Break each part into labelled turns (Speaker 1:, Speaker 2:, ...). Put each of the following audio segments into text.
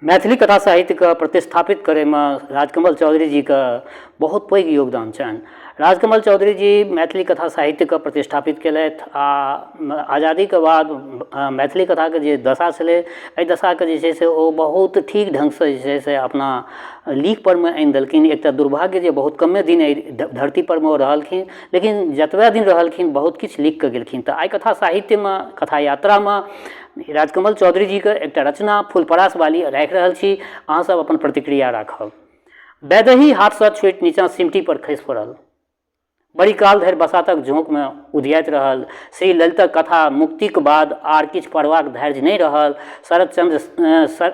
Speaker 1: मैथिली कथा साहित्य के प्रतिस्थापित करे में राजकमल चौधरी जी का बहुत पैघ योगदान छनि। राजकमल चौधरी जी मैथिली कथा साहित्य के प्रतिष्ठापित केलथि आ आज़ादी के बाद मैथिली कथा के जे दशा छलै एहि दशा के जे छै से ओ बहुत ठीक ढंग से जे छै से अपना लीक पर में आनि देलखिन। एकटा दुर्भाग्य जे बहुत कमे दिन एहि धरती पर में ओ रहलखिन, लेकिन जतबे दिन रहलखिन बहुत किछु लिख के गेलखिन। तऽ आइ कथा साहित्य में कथा यात्रा में राजकमल चौधरी जी के एकटा रचना फूलपरास वाली राखि रहल छी। अहाँ सब अपन प्रतिक्रिया राखब। वैदेही हाथ से छुटि नीचा सिमटी पर खसि पड़ल, बड़ी काल धरि बसातक झोंक में उधियाइत रहल। श्री ललितक कथा मुक्तिक बाद आर किछु पढ़बाक धैर्य नहीं रहल।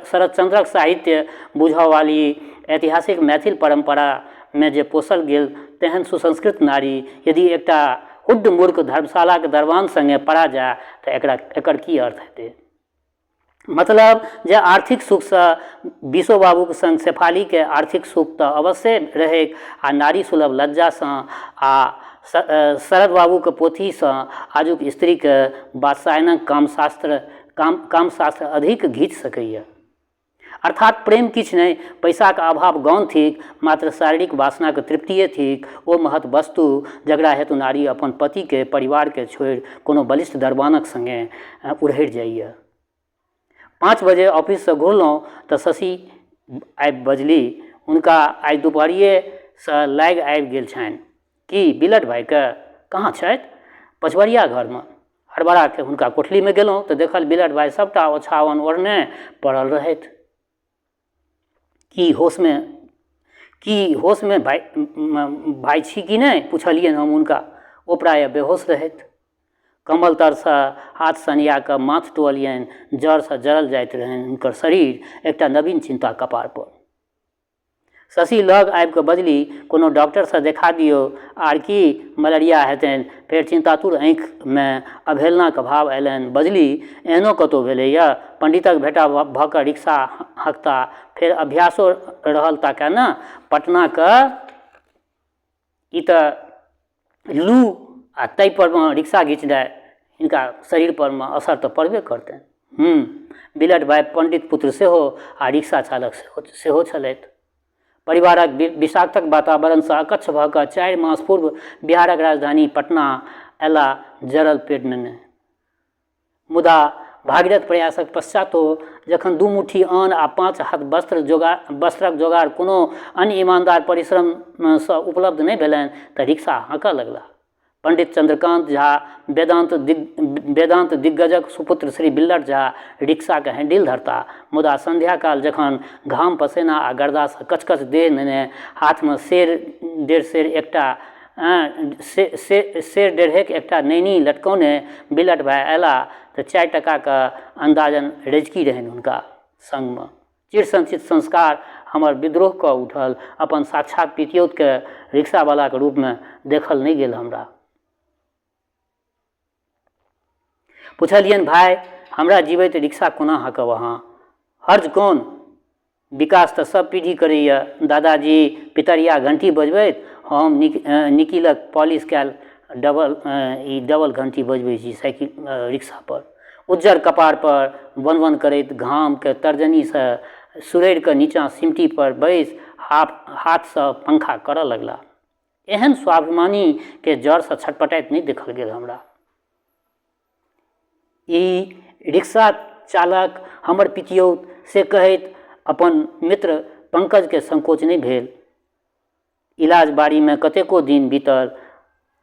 Speaker 1: शरदचंद्रक साहित्य बुझऽ वाली ऐतिहासिक मैथिल परंपरा में जे पोसल गेल तेहन सुसंस्कृत नारी यदि एकटा हुड्ड मूर्ख धर्मशाला के दरबान संगे पड़ा जाए तऽ एकर की अर्थ हेतै। मतलब जे आर्थिक सुख से विशो बाबू के संग शेफाली के आर्थिक सुख तऽ अवश्य रहे आ नारी सुलभ लज्जा से आ शरद बाबू के पोथी से आजुक स्त्री के वात्सायनक कामशास्त्र अधिक घीच सकैए। अर्थात प्रेम किछ नहीं, पैसा के अभाव गौण थिक, मात्र शारीरिक वासना के तृप्तिए थिक। ओ महत वस्तु जकरा हेतु नारी अपन पति के परिवार के छोड़ि कोनो बलिष्ठ दरबानक संगे उड़हरि जाइए। 5 बजे ऑफिस से घुरलहुँ तऽ शशि आबि बजली, हुनका आइ दुपहरिए से लागि आबि गेल छनि। कि बिलट भाई के कहाँ छथि? पचवरिया घर में। हड़बड़ा के हुनका कोठली में गेलहुँ तऽ देखल बिलट भाई सबटा ओछावन ओढ़ने पड़ल रहथि। की होश में भाई छी कि नहीं पूछलियन हम हुनका। ओ प्राय बेहोश रहथि। कमल तर से हाथ सनिया के माथ टोलियन, जड़ से जरल जाइत रहनि हुनकर शरीर। एकटा नवीन चिंता कपार पर। शशि लग आबि के बजली, कोनो डॉक्टर से देखा दियो, आर की मलेरिया हेतनि। फेर चिंतातुर आँखि में अवहेलना के भाव अयलनि। बजली, एहनो कतौ भेलैया? पंडितक भेटा भऽ कऽ रिक्शा हकता, फेर अभ्यासो रहल ताके न। पटना के ई तऽ लू आ ताहि पर में रिक्शा घिचनाइ हिनका शरीर पर में असर तऽ पड़बे करतनि। बिलट भाई पंडित पुत्र सेहो आ रिक्शा चालक सेहो छलथि। परिवारक विषाक्तक वातावरण से अकच्छ भऽ कऽ 4 मास पूर्व बिहारक राजधानी पटना अयला जरल पेट नेने। मुदा भागीरथ प्रयासक पश्चातो जखन 2 मुट्ठी अन्न आ 5 हाथ वस्त्रक जोगाड़ कोनो अन्य ईमानदार परिश्रम से उपलब्ध नहीं भेलनि तऽ रिक्शा हाँकऽ लगला। पंडित चंद्रकांत झा वेदांत दिग्गजक सुपुत्र श्री बिल्लट झा रिक्शा के हैंडिल धरता। मुदा संध्या काल जखन घाम पसेना आ गर्दा से कचकच देह नेने हाथ में शेर डेढ़ेक एकटा नैनी लटकौने बिलट भाई अयला तऽ 4 टका के अंदाजन रेजकी रहनि हुनका संग में। चिरसंचित संस्कार हमर विद्रोह कऽ उठल। अपन साक्षात पितियौत के रिक्शावाला के रूप में देखल नहीं गेल हमरा। पुछलियन, भाई हमरा जीवैत रिक्शा कोना हाँकब अहाँ? हर्ज कोन? विकास तऽ सब पीढ़ी करैए। दादाजी पितरिया घंटी बजबैत, हम निकिलक पॉलिश कैल डबल घंटी बजबै छी साइकिल रिक्शा पर। उज्जर कपार पर वन करैत घाम के तर्जनी से सुरैर के नीचा सिमटी पर बैस हाथ से पंखा करऽ लगला। एहन स्वाभिमानी के जड़ से छटपटाइत नहीं देखल गेल हमरा। ई रिक्शा चालक हमर पितियौत से कहैत अपन मित्र पंकज के संकोच नहीं भेल। इलाज बाड़ी में कतेको दिन बीतल।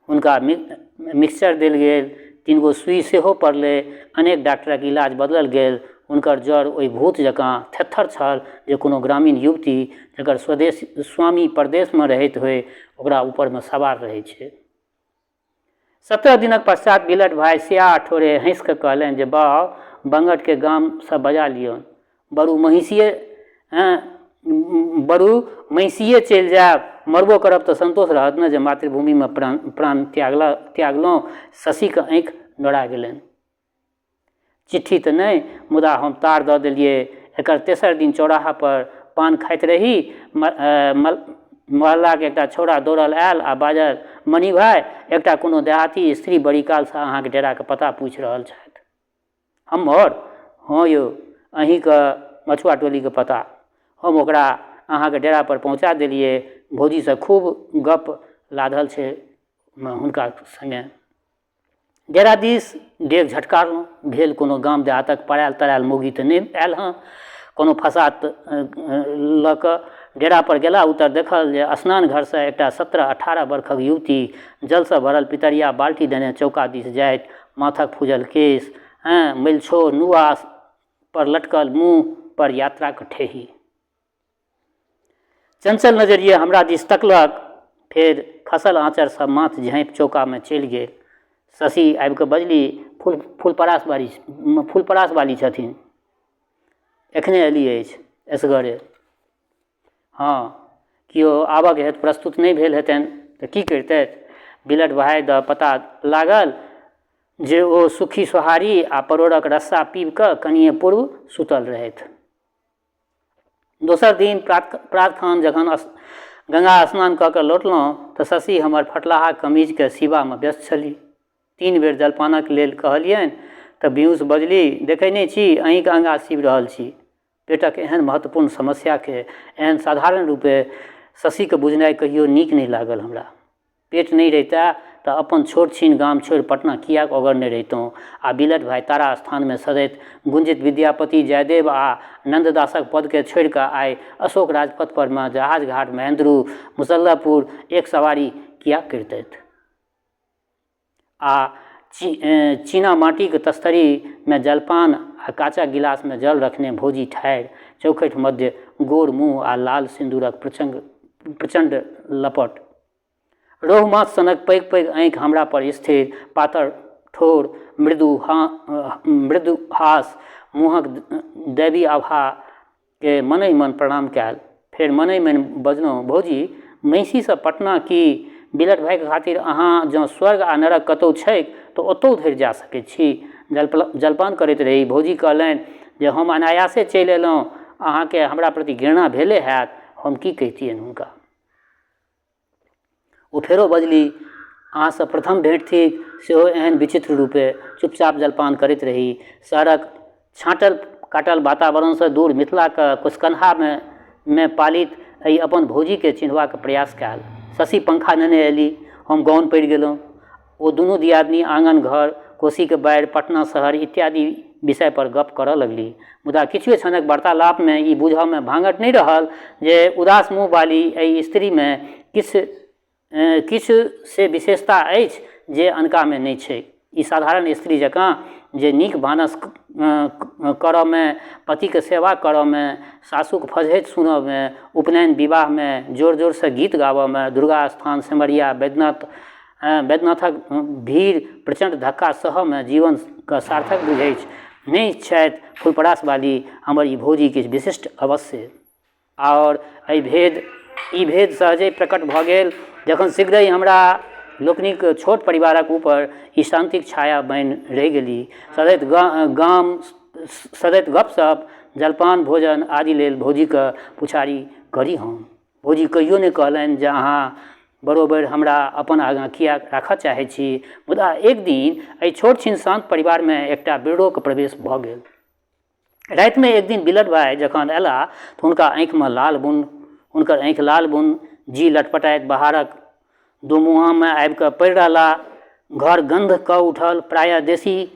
Speaker 1: हुनका मिक्सचर देल गेल, 3 गो सुई सेहो पड़लै। अनेक डॉक्टरक इलाज बदलल गेल। हुनकर जड़ ओहि भूत जकाँ थेथर छल जे कोनो ग्रामीण युवती जकर स्वामी परदेश में रहैत होय ओकरा ऊपर में सवार रहै छै। 17 दिनक पश्चात बिलट भाई सिया ठोरे हंस के कहलनि जे बाउ बंगट के गाम से बजा लियौन। बरू महिषिए चलि जायब, मरबो करब तऽ संतोष रहत न जे मातृभूमि में प्राण त्यागलहुँ। शशि के आँखि नोरा गेलनि। चिट्ठी तऽ नहीं, मुदा हम तार दऽ देलियै। एकर तेसर दिन चौराहा पर पान खाइत रही, मोहल्ला के एकटा छौड़ा दौड़ल आयल आ बाजल, मनी भाई एकटा कोनो देहाती स्त्री बड़ी काल से अहाँके डेरा के पता पूछि रहल छथि। हमर? हाँ यौ, अहीं के मछुआ टोलीके पता। हम ओकरा अहाँके डेरा पर पहुँचा देलिए। भौजीसँ खूब गप लाधल छै हुनका संगे। डेरा दिस डेग झटकारलहुँ। भेल कोनो गाम देहातक पड़ायल तड़ायल मौगी तऽ नहि आयल हँ, कोनो फसाद लऽ कऽ। डेरा पर गेला उतर देखल जे स्नान घरसँ एकटा 17-18 वर्षक युवती जलसँ भरल पितरिया बाल्टी देने चौका दिस जाइत, माथक फूजल केश, मैलछो नुआ पर लटकल मुँह पर यात्राक ठेही। चंचल नजरिए हमरा दिस तकलक, फेर खसल आँचरसँ माथ झाँपि चौकामे चलि गेल। शशि आबि कऽ बजली, फूलपरास वाली छथिन, एखने एली अछि एसगरे। हाँ, किओ आबक हेतु प्रस्तुत नहि भेल हेतनि तऽ की करितथि। बिलट भाइ द पता लागल जे ओ सुखी सोहारी आ परोड़क रस्सा पीब कऽ कनिए पूर्व सुतल रहथि। दोसर दिन प्रातखान जखन गंगा स्नान कऽ कऽ लौटलहुँ तऽ शशि हमर फटलाहा कमीजके सिबामे व्यस्त छली। 3 बेर जलपानक लेल कहलियनि तऽ बिहुस बजली, देखै नहि छी अहीँके अंगा सीब रहल छी। पेटक एहन महत्वपूर्ण समस्याके एहन साधारण रूपे शशिके बुझनाइ कहियो नीक नहि लागल हमरा। पेट नहीं रहिता तऽ अपन छोट छीन गाम छोड़ि पटना कियाक ओगरने रहितहुँ आ बिलट भाई तारा स्थानमे सदैत गुंजित विद्यापति जयदेव आ नंददासक पदके छोड़ि कऽ आइ अशोक राजपथ परमे जहाज घाट महेंद्रू मुसल्लापुर एक सवारी कियाक करितथि आ चीना माटीके तस्तरीमे जलपान आ काचा गिलासमे जल रखने भौजी ठाढ़ि चौखटि मध्य गोर मुँह आ लाल सिन्दूरक प्रचण्ड लपट। रोहु माछ सनक पैघ पैघ आँखि हमरा पर स्थिर, पातर ठोर, मृदु हास, मुँहक दैवी आभाके मनहि मन प्रणाम कयल। फेर मनहि मन बजलहुँ, भौजी महिषीसँ पटना की बिलट भाइके खातिर अहाँ जँ स्वर्ग आ नरक कतहु छैक तऽ ओतहु धरि जा सकैत छी। जलपान करैत रही। भौजी कहलनि जे हम अनायासे चलि अयलहुँ, अहाँके हमरा प्रति घृणा भेले हैत। हम की कहितियनि हुनका। ओ फेरो बजली, अहाँसँ प्रथम भेँट थिक सेहो एहन विचित्र रूपे। चुपचाप जलपान करैत रही। शहरक छाँटल काटल वातावरणसँ दूर मिथिलाके कुसकन्हामे पालित एहि अपन भौजीके चिन्हबाक प्रयास कयल। शशि पंखा नेने एली, हम गौन पड़ि गेलहुँ। ओ दुनू दियादनी आँगन घर, कोशीके बाढ़ि, पटना शहर इत्यादि विषय पर गप करऽ लगली। मुदा किछुए क्षणक वार्तालापमे ई बुझऽमे भांगट नहि रहल जे उदास मुँह वाली एहि स्त्रीमे किछु से विशेषता अछि जे अनकामे नहि छै। ई साधारण स्त्री जकाँ जे नीक भानस करऽमे, पतिके सेवा करऽमे, सासुक फजहति सुनऽमे, उपनयन विवाहमे जोर जोरसँ गीत गाबऽमे, दुर्गा स्थान, सिमरिया, बैद्यनाथक भीड़ प्रचण्ड धक्का सहऽमे जीवनके सार्थक बुझै नहि छथि फूलपरास वाली हमर ई भौजी किछु विशिष्ट अवश्य। आओर ई भेद सहजे प्रकट भऽ गेल जखन शीघ्रहि हमरा लोकनिक छोट परिवारक ऊपर ई शान्तिक छाया बनि रहि गेली। सदैत गपशप, जलपान, भोजन आदि लेल भौजीके पुछारी करी हम। भौजी कहियो नहि कहलनि जे अहाँ बरोबर हमरा अपन आगाँ किया राखऽ चाहै छी। मुदा एक दिन एहि छोट छिन शान्त परिवारमे एकटा बिरड़ोके प्रवेश भऽ गेल। रातिमे एक दिन बिलट भाइ जखन अयलाह तऽ हुनकर आँखि लाल बुन, जी लटपटाइत बाहरक दोमुहामे आबि कऽ पड़ि रहलाह। घर गन्ध कऽ उठल, प्रायः देशी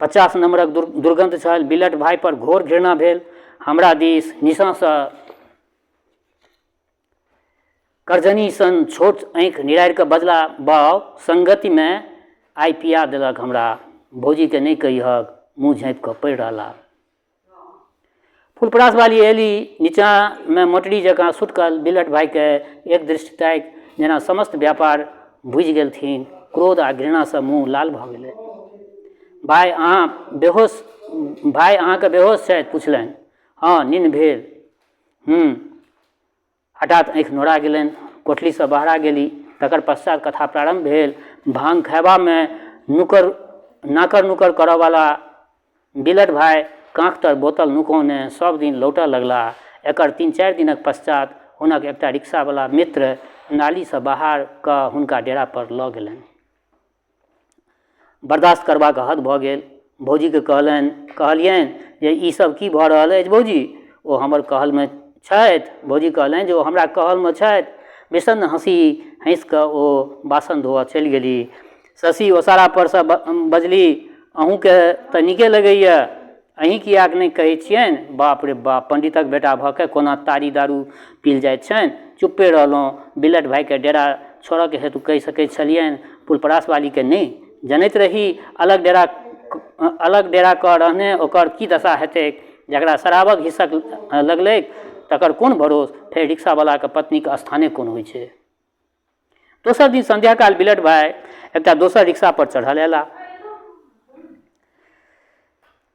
Speaker 1: 50 नम्बरक दुर्गन्ध छल। बिलट भाइ पर घोर घृणा भेल। हमरा दिस निशाँसँ करजनी सन छोट आँखि निरारि कऽ बजला, बाउ संगतिमे आइ पिया देलक हमरा। भौजीके नहि कहिहक, मुँह झाँपि कऽ पड़ि रहलाह। फूलपरास वाली एली, नीचाँमे मोटरी जकाँ सुटकल बिलट भाइके एक दृष्टि ताकि जेना समस्त व्यापार बुझि गेलथिन। क्रोध आ घृणासँ मुँह लाल भऽ गेलै। भाइ अहाँके बेहोश छथि पुछलनि। हाँ, निन्न भेल। हठात आँखि नोरा गेलनि। कोठलीसँ बाहर गेली। तकर पश्चात कथा प्रारंभ भेल। भांग खयबामे नाकर नुकर करऽवाला बिलट भाइ काँख तर बोतल नुकौने सब दिन लौटऽ लगलाह। एकर 3-4 दिनक पश्चात हुनक एकटा रिक्शावला मित्र नालीसँ बाहर कऽ हुनका डेरा पर लऽ गेलनि। बर्दाश्त करबाक हद भऽ गेल। भौजीके कहलियनि जे ई सब की भऽ रहल अछि भौजी। ओ हमर कहलमे छथि। भौजी कहलनि जे ओ हमरा कहलमे छथि। विषन्न हँसी हँसि कऽ ओ बासन धोअ चलि गेली। शशि ओसारा परसँ बजली, अहूँके तऽ नीके लगैए, अहीँ किएक नहि कहै छियनि? बाप रे बाप, पंडितक बेटा भऽ के कोना तारी दारू पील जाइत छनि। चुप्पे रहलहुँ। बिलट भाइके डेरा छोड़ऽके हेतु कहि सकैत छलियनि, फुलपरास वालीके नहि। जनैत रही अलग डेरा कऽ रहने ओकर की दशा हेतै। जकरा शराबक हिस्सक लगलै तकर कोन भरोस। फेर रिक्शावलाके पत्नीके स्थाने कोन होइ छै। दोसर दिन संध्याकाल बिलट भाइ एकटा दोसर रिक्शा पर चढ़ल अयला।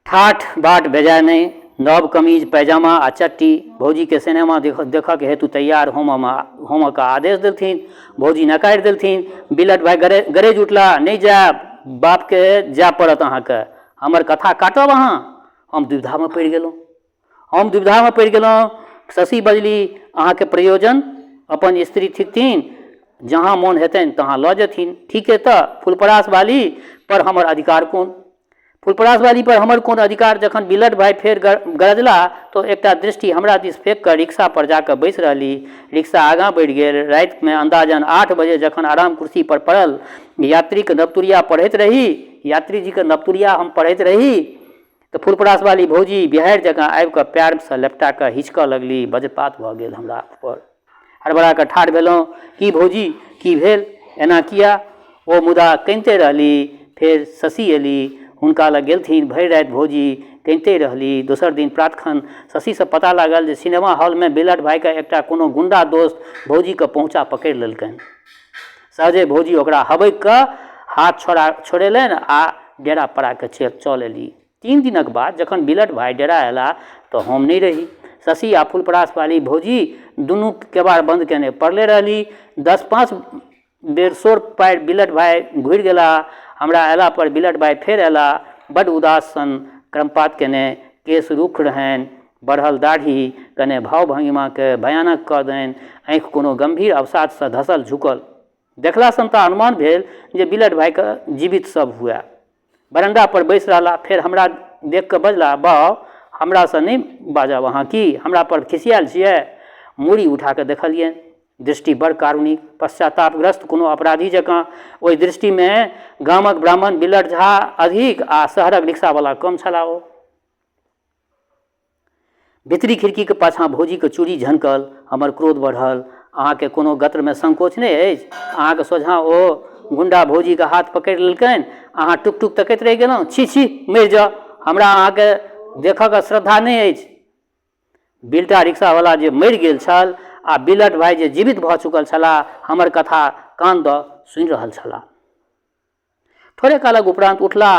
Speaker 1: ठाठ बाट बेजाय नहि, नव कमीज पैजामा आ चट्टी। भौजीके सिनेमा देखऽके हेतु तैयार होमऽके आदेश देलथिन। भौजी नकारी देलथिन। बिलट भाइ गरज उठला, नहीं जायब, बापके जाय पड़त अहाँके, हमर कथा काटब अहाँ। हम दुविधामे पड़ि गेलहुँ। शशि बजली, अहाँके प्रयोजन? अपन स्त्री थिकथिन, जहाँ मोन हेतनि तहाँ लऽ जेथिन। ठीके तऽ फुलपरास वाली पर हमर अधिकार कोन? फुलपरास वाली पर हमर कोन अधिकार? जखन बिलट भाइ फेर गरजला तो एकटा दृष्टि हमरा दिस फेंक कऽ रिक्शा पर जाकऽ बैसि रहली। रिक्शा आगाँ बढ़ि गेल। रातिमे अंदाजन 8 बजे जखन आराम कुर्सी पर पड़ल, यात्री जी के नवतुरिया हम पढ़ैत रही तो फुलपरास वाली भौजी बिहारि जकाँ आबि कऽ पैरसँ लपटा कऽ हिचकऽ लगली। वज्रपात भऽ गेल हमरा ऊपर। हड़बड़ा कऽ ठाढ़ भेलहुँ। की भौजी, की भेल? एना किया? ओ मुदा कनिते रहली। फेर शशि एली, हुनका लग गेलथिन। भरि राति भौजी कनिते रहली। दोसर दिन प्रातखन शशिसँ पता लागल जे सिनेमा हॉलमे बिलट भाइके एकटा कोनो गुंडा दोस्त भौजीके पहुँचा पकड़ि लेलकनि। सहजे भौजी ओकरा हबकि कऽ हाथ छोड़ेलनि आ डेरा पड़ा कऽ चल एली। 3 दिनक बाद जखन बिलट भाइ डेरा अयला तऽ हम नहीं रही। शशि आ फुलपरास वाली भौजी दुनू केबाड़ बंद केने पड़ले रहली। 10-5 बेर सोर पारि बिलट भाइ घुरि गेला। हमरा अयला पर बिलट भाइ फेर अयला, बड्ड उदास सन, क्रमपात केने, केश रुक्ष रहनि, बढ़ल दाढ़ी, कने भाव भंगिमाके भयानक कऽ देनि, आँखि कोनो गंभीर अवसादसँ धसल झुकल। देखला सन तऽ अनुमान भेल जे बिलट भाइके जीवित सब हुए। बरंडा पर बैसि रहला। फेर हमरा देख कऽ बजला, बाउ, हमरासँ नहीं बाजब अहाँ की? हमरा पर खिसियाल छियै? मूड़ी उठा कऽ देखलियनि। दृष्टि बड़ कारुणिक, पश्चातापग्रस्त कोनो अपराधी जकाँ। ओहि दृष्टिमे गामक ब्राह्मण बिलट झा अधिक आ शहरक रिक्शावला कम छलाह। ओ भीतरी खिड़कीके पाछाँ भौजीके चूड़ी झनकल। हमर क्रोध बढ़ल। अहाँके कोनो गत्रमे संकोच नहि अछि? अहाँके सोझाँ ओ गुंडा भौजीके हाथ पकड़ि लेलकनि, अहाँ टुक टुक तकैत रहि गेलहुँ। छी, मरि जाउ, हमरा अहाँके देखऽके श्रद्धा नहि अछि। बिलटा रिक्शावला जे मरि गेल छल आ बिलट भाइ जे जीवित भऽ चुकल छलाह, हमर कथा कान दऽ सुनि रहल छलाह। थोड़े कालक उपरान्त उठला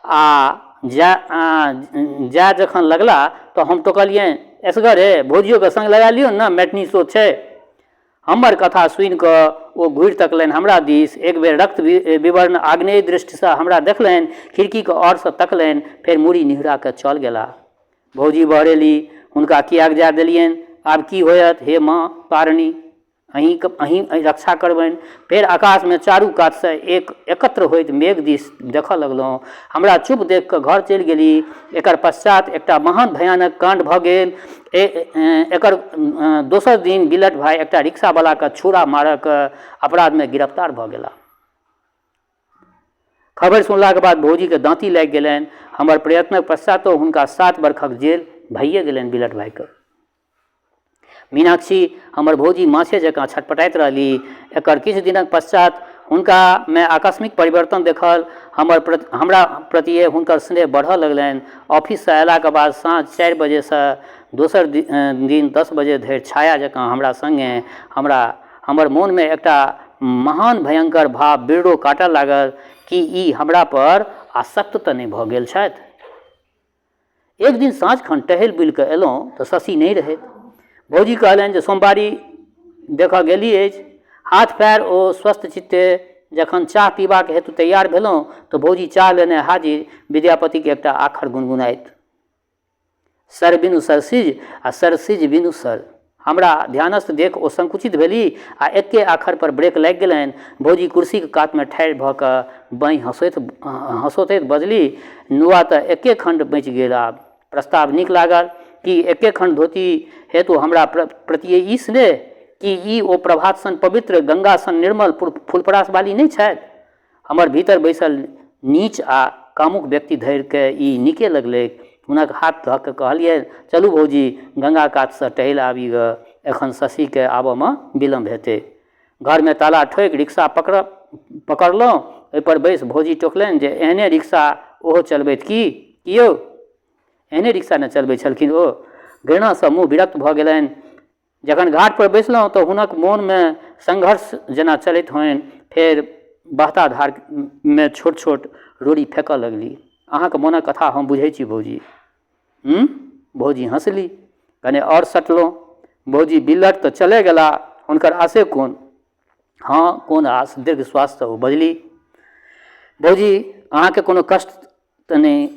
Speaker 1: आ जा जखन लगला तऽ हम टोकलियनि, एसगर हे, भौजियोके संग लगा लियौ ने, मैटनी शो छै। हमर कथा सुनि कऽ ओ घुरि तकलनि हमरा दिस। एक बेर रक्त विवर्ण आग्नेय दृष्टिसँ हमरा देखलनि, खिड़कीके ओरसँ तकलनि, फेर मुड़ी निहुरा कऽ चल गेला। भौजी बहरेली, हुनका किएक जाय देलियनि? आब की होयत? हे माँ तारणी, अहीं रक्षा करबनि। फेर आकाशमे चारू कातसँ एकत्र होइत मेघ दिस देखऽ लगलहुँ। हमरा चुप देख कऽ घर चलि गेली। एकर पश्चात एकटा महान भयानक कांड भऽ गेल। एकर दोसर दिन बिलट भाइ एकटा रिक्शावलाके छुरा मारक अपराधमे गिरफ्तार भऽ गेला। खबर सुनलाक बाद भौजीके दाँती लागि गेलनि। हमर प्रयत्नक पश्चातो हुनका 7 बरखक जेल भइए गेलनि बिलट भाइके। मीनाक्षी हमर भौजी माछे जकाँ छटपटाइत रहली। एकर किछु दिनक पश्चात हुनकामे आकस्मिक परिवर्तन देखल। हमरा प्रति हुनकर स्नेह बढ़ऽ लगलनि। ऑफिससँ अयलाक बाद साँझ 4 बजेसँ दोसर दिन 10 बजे धरि छाया जकाँ हमरा सङ्गे हमर मोनमे एकटा महान भयंकर भाव बिरडो काटऽ लागल कि ई हमरा पर आसक्त तऽ नहि भऽ गेल छथि। एक दिन साँझ खन टहल बुलि कऽ एलहुँ तऽ शशि नहि रहैत। भौजी कहलनि जे सोमवारी देखऽ गेली अछि। हाथ पैर ओ स्वस्थ चित्ते जखन चाह पीबाक हेतु तैयार भेलहुँ तऽ भौजी चाह लेने हाजिर, विद्यापतिके एकटा आखर गुनगुनाइत, सर बिनु सरसिज आ सरसिज बिनु सर। हमरा ध्यानस्थ देख ओ संकुचित भेली आ एके आखर पर ब्रेक लागि गेलनि। भौजी कुर्सीके कातमे ठाढ़ि भऽ कऽ बाँहि हँसोतैत बजली, नुआ तऽ एके खण्ड बचि गेल। आब प्रस्ताव नीक लागल। कि एके खंड धोती हेतु हमरा प्रति ई स्नेह कि ई ओ प्रभात सन पवित्र गंगा सन निर्मल फूलपरास वाली नहीं छथि। हमर भीतर बैसल नीच आ कामुक व्यक्ति धरि के ई नीके लगलै। हुनक हाथ धऽ कऽ कहलिए चलू भौजी गंगा कात से टहल आबी ग, एखन शशि के आबऽ में विलम्ब हेतै। घर में ताला ठोकि रिक्शा पकड़लहुँ। ओहि पर बैस भौजी टोकलनि जे एहने रिक्शा ओहो चलबैत की यौ। एहने रिक्शा न चलबै छलखिन ओ। घृणा से मुँह विरक्त भऽ गेलनि। जखन घाट पर बैसलहुँ तऽ हुनक मोन में संघर्ष जेना चलैत होनि। फेर बहता धार में छोट छोट रोड़ी फेंकऽ लगली। अहाँके मोनक कथा हम बुझै छी भौजी। भौजी हंसली। कने और सटलहुँ। भौजी बिलट तऽ चले गेला, हुनकर आसे कोन। हाँ कोन आस, दीर्घ श्वास से ओ बजली। भौजी अहाँके कोनो कष्ट तऽ नहीं,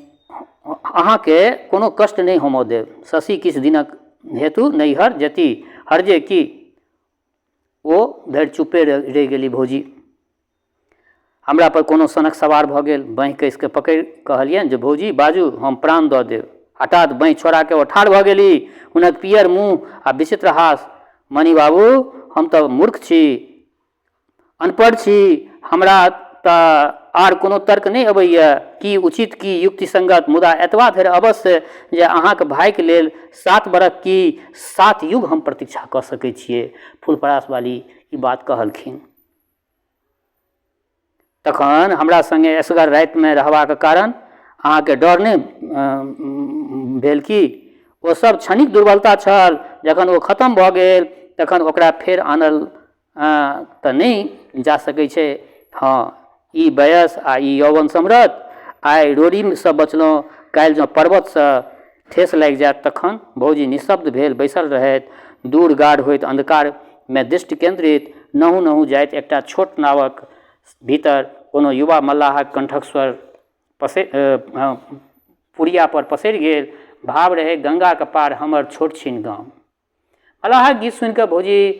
Speaker 1: अहाँके कोनो कष्ट नहीं होमऽ देब। शशि किछु दिनक हेतु नैहर जेती हरजे की। ओ धरि चुपे रहि गेली भौजी। हमरा पर कोनो सनक सवार भऽ गेल। बाँहि कस के पकड़ि कहलियनि जे भौजी बाजू, हम प्राण दऽ देब। हठात बाँहि छोड़ा के ओ ठाढ़ भऽ गेली। हुनक पियर मुँह आ विचित्र हास। मणि बाबू हम तऽ मूर्ख छी, अनपढ़ छी, हमरा तऽ आर कोनो तर्क नहीं अबैया की उचित की युक्ति संगत, मुदा एतबा धरि अवश्य जे अहाँके भाइके लेल 7 बरख की 7 युग हम प्रतीक्षा कऽ सकै छियै। फूलपरास वाली ई बात कहलखिन। तखन हमरा संगे एसगर राति में रहबाक कारण अहाँके डर नहीं भेल की। ओ सब क्षणिक दुर्बलता छल। जखन ओ खत्म भऽ गेल तखन ओकरा फेर आनल तऽ नहीं जा सकै छै। हाँ ई वयस आ ई यौवन समृद्ध। आइ रोड़ी से बचलहुँ, काल्हि जँ पर्वत से ठेस लागि जायत तखन। भौजी निशब्द भेल बैसल रहैत, दूर गाढ़ होइत अंधकार में दृष्टि केंद्रित। नहु नहु जाइत एकटा छोट नावक भीतर कोनो युवा मल्लाहक कंठक स्वर पुरिया पर पसरि गेल। भाव रहे गंगा के पार हमर छोट छिन गाम। मल्लाहक गीत सुनि कऽ भौजी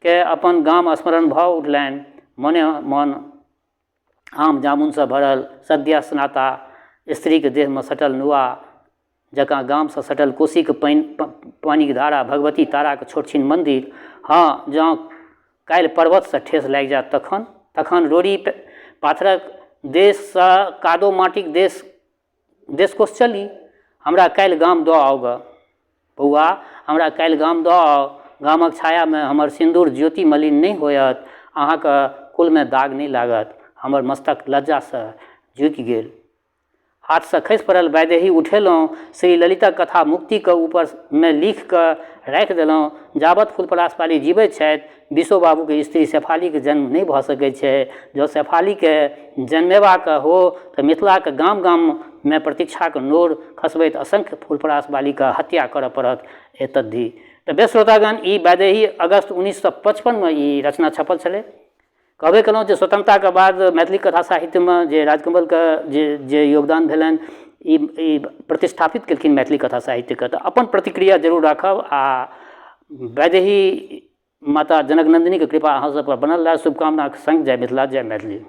Speaker 1: के अपन गाम स्मरण भऽ उठलनि। मने मन आम जामुन से भरल सद्या स्नाता स्त्री के देह में सटल नुआ जकाँ गाम से सटल कोसी के पानी के धारा, भगवती तारा के छोट छिन मंदिर। हाँ जँ काल्हि पर्वत से ठेस लागि जायत तखन रोड़ी पाथरक देश से कादो माटिक देश कोस चली। हमरा काल्हि गाम दऽ आउ ग बौआ, हमरा काल्हि गाम दऽ आउ। गामक छाया में हमर सिन्दूर ज्योति मलिन नहीं होयत, अहाँके कुल में दाग नहीं लागत। हमर मस्तक लज्जा से झुकि गेल। हाथ से खसि पड़ल वैदेही उठेलहुँ। श्री ललिता कथा मुक्ति के ऊपर में लिख कऽ राखि देलहुँ। जाबत फूलपरास वाली जीवैत छथि विशो बाबू के स्त्री शेफाली के जन्म नहीं भऽ सकै छै। जँ शेफाली के जन्मेबाक हो तऽ मिथिला के गाम गाम में प्रतीक्षा के नोर खसबैत असंख्य फूलपरास वाली के हत्या करऽ पड़त। एतद्धि तऽ बेस श्रोतागण ई वैदेही अगस्त 1955 में ई रचना छपल छलै। कहबे केलहुँ जे स्वतंत्रता के बाद मैथिली कथा साहित्य में जे राजकमल के जे योगदान भेलनि ई प्रतिष्ठापित केलखिन मैथिली कथा साहित्य के। तऽ अपन प्रतिक्रिया जरूर राखब आ वैदेही माता जनक नंदिनी के कृपा अहाँ सब पर बनल रहे। शुभकामना के संग जय मिथिला, जय मैथिली।